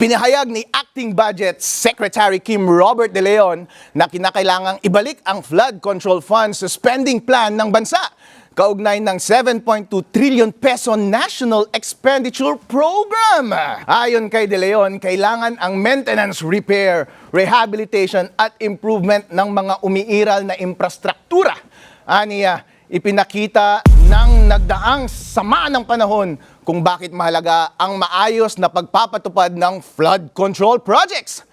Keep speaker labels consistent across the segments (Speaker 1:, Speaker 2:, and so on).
Speaker 1: Pinahayag ni Acting Budget Secretary Kim Robert De Leon na kinakailangang ibalik ang flood control funds sa spending plan ng bansa kaugnay ng 7.2 trillion peso National Expenditure Program. Ayon kay De Leon, kailangan ang maintenance, repair, rehabilitation at improvement ng mga umiiral na infrastruktura. Aniya, ipinakita ng nagdaang sama ng panahon kung bakit mahalaga ang maayos na pagpapatupad ng flood control projects.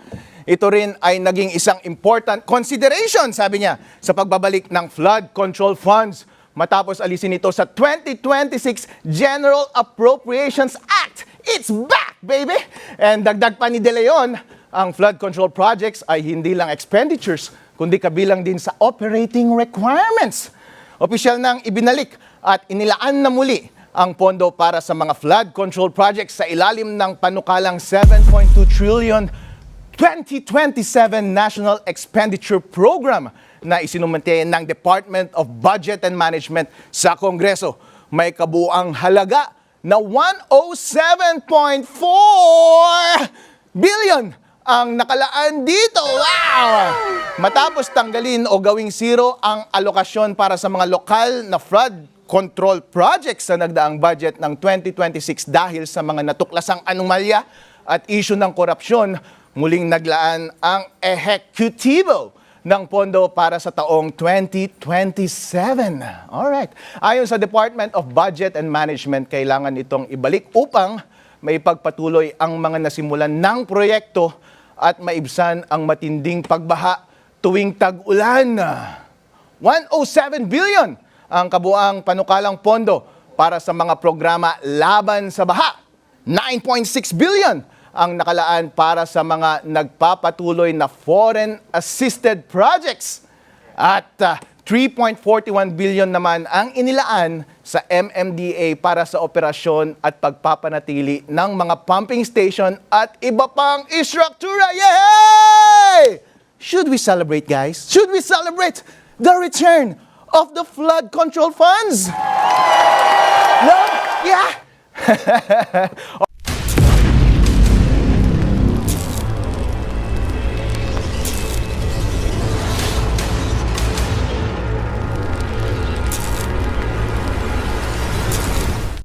Speaker 1: Ito rin ay naging isang important consideration, sabi niya, sa pagbabalik ng flood control funds matapos alisin ito sa 2026 General Appropriations Act. It's back, baby! And dagdag pa ni De Leon, ang flood control projects ay hindi lang expenditures, kundi kabilang din sa operating requirements. Opisyal nang ibinalik at inilaan na muli ang pondo para sa mga flood control projects sa ilalim ng panukalang 7.2 trillion 2027 National Expenditure Program na isinumite ng Department of Budget and Management sa Kongreso. May kabuang halaga na 107.4 billion ang nakalaan dito. Wow! Matapos tanggalin o gawing zero ang alokasyon para sa mga lokal na flood control projects sa nagdaang budget ng 2026 dahil sa mga natuklasang anomalya at issue ng korupsyon, muling naglaan ang ehekutibo ng pondo para sa taong 2027. Alright. Ayon sa Department of Budget and Management, kailangan itong ibalik upang maipagpatuloy ang mga nasimulan ng proyekto at maibsan ang matinding pagbaha tuwing tag-ulan. 107 billion ang kabuang panukalang pondo para sa mga programa laban sa baha. 9.6 billion ang nakalaan para sa mga nagpapatuloy na foreign-assisted projects. At 3.41 billion naman ang inilaan sa MMDA para sa operasyon at pagpapanatili ng mga pumping station at iba pang istruktura. Yay! Should we celebrate, guys? Should we celebrate the return of the flood control funds? No? Yeah?